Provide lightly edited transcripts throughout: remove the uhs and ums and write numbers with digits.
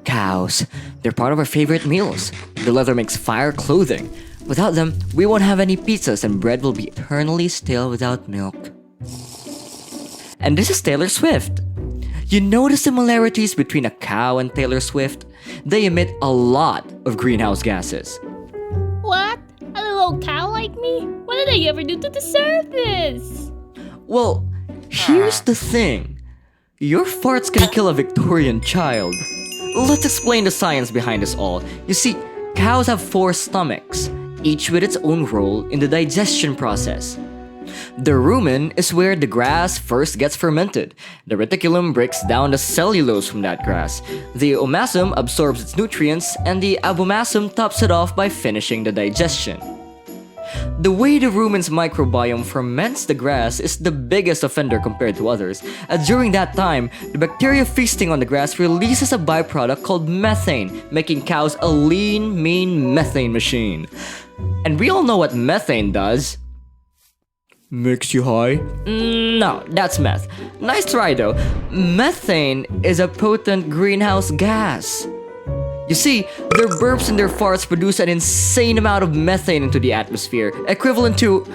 Cows. They're part of our favorite meals. The leather makes fire clothing. Without them, we won't have any pizzas and bread will be eternally stale without milk. And this is Taylor Swift. You know the similarities between a cow and Taylor Swift? They emit a lot of greenhouse gases. What? A little cow like me? What did I ever do to deserve this? Well, here's the thing. Your farts can kill a Victorian child. Let's explain the science behind this all. You see, cows have 4 stomachs, each with its own role in the digestion process. The rumen is where the grass first gets fermented. The reticulum breaks down the cellulose from that grass. The omasum absorbs its nutrients, and the abomasum tops it off by finishing the digestion. The way the rumen's microbiome ferments the grass is the biggest offender compared to others, as during that time, the bacteria feasting on the grass releases a byproduct called methane, making cows a lean, mean methane machine. And we all know what methane does. Makes you high? No, that's meth. Nice try though. Methane is a potent greenhouse gas. You see, their burps and their farts produce an insane amount of methane into the atmosphere, equivalent to...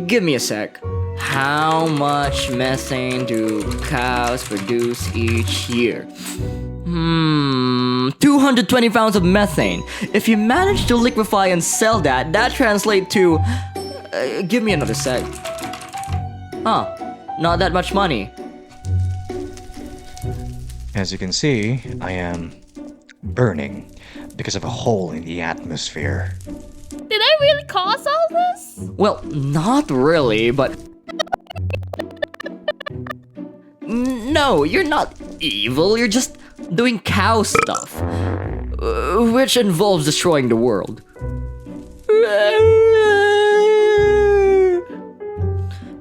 give me a sec. How much methane do cows produce each year? 220 pounds of methane. If you manage to liquefy and sell that, that translates to... give me another sec. Not that much money. As you can see, I am burning because of a hole in the atmosphere. Did I really cause all this? Well, not really, but... No, you're not evil, you're just doing cow stuff. Which involves destroying the world.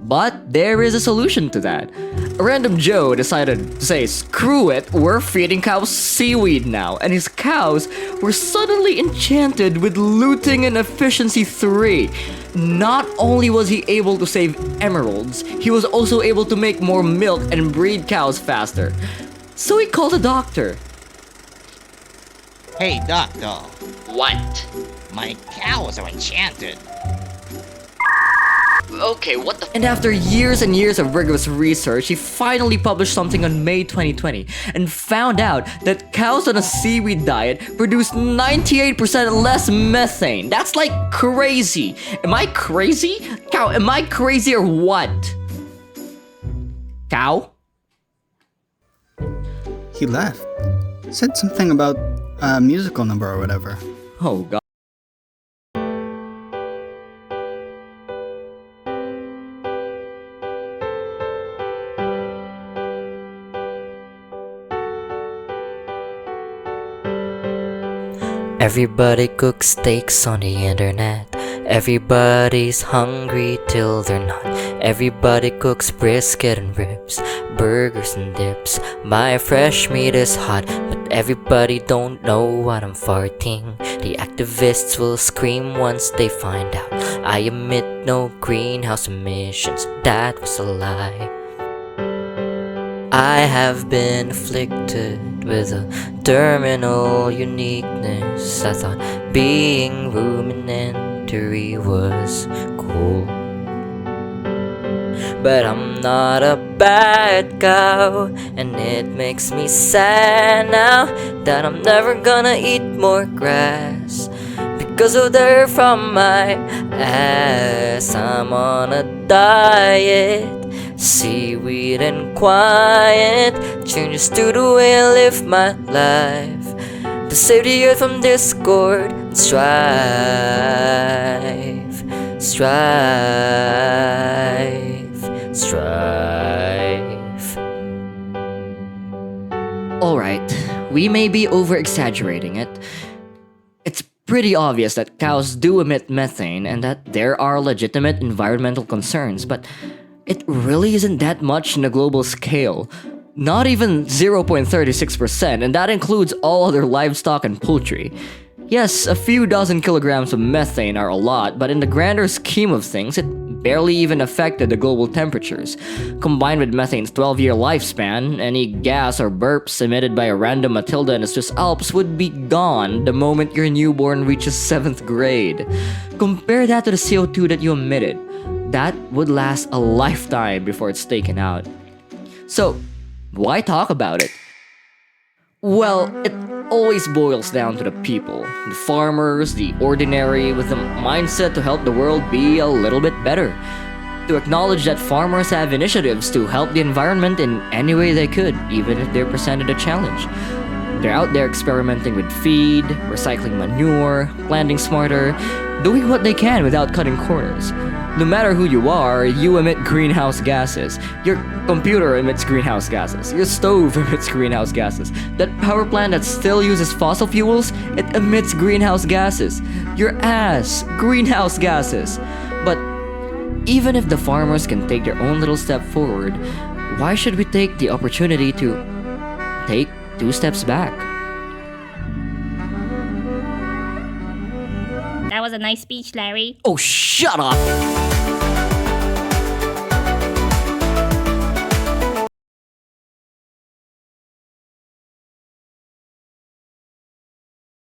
But there is a solution to that. A random Joe decided to say, screw it, we're feeding cows seaweed now, and his cows were suddenly enchanted with looting and efficiency 3. Not only was he able to save emeralds, he was also able to make more milk and breed cows faster. So he called a doctor. Hey, doctor. What? My cows are enchanted. Okay, what the... And after years and years of rigorous research, he finally published something on May 2020 and found out that cows on a seaweed diet produce 98% less methane. That's like crazy. Am I crazy? Cow, am I crazy or what? Cow? He left. Said something about a musical number or whatever. Oh god. Everybody cooks steaks on the internet. Everybody's hungry till they're not. Everybody cooks brisket and ribs, burgers and dips. My fresh meat is hot, but everybody don't know what I'm farting. The activists will scream once they find out I emit no greenhouse emissions. That was a lie. I have been afflicted with a terminal uniqueness. I thought being rudimentary was cool, but I'm not a bad cow, and it makes me sad now that I'm never gonna eat more grass because of the hair from my ass. I'm on a diet, seaweed and quiet changes to the way I live my life, to save the earth from discord and strive, strive, strive. Alright, we may be over-exaggerating it. It's pretty obvious that cows do emit methane and that there are legitimate environmental concerns, but it really isn't that much in a global scale. Not even 0.36%, and that includes all other livestock and poultry. Yes, a few dozen kilograms of methane are a lot, but in the grander scheme of things, it barely even affected the global temperatures. Combined with methane's 12-year lifespan, any gas or burps emitted by a random Matilda in the Swiss Alps would be gone the moment your newborn reaches 7th grade. Compare that to the CO2 that you emitted. That would last a lifetime before it's taken out. So, why talk about it? Well, it always boils down to the people, the farmers, the ordinary, with the mindset to help the world be a little bit better. To acknowledge that farmers have initiatives to help the environment in any way they could, even if they're presented a challenge. They're out there experimenting with feed, recycling manure, planting smarter, doing what they can without cutting corners. No matter who you are, you emit greenhouse gases. Your computer emits greenhouse gases. Your stove emits greenhouse gases. That power plant that still uses fossil fuels, it emits greenhouse gases. Your ass, greenhouse gases. But even if the farmers can take their own little step forward, why should we take the opportunity to take 2 steps back? That was a nice speech, Larry. Oh, shut up!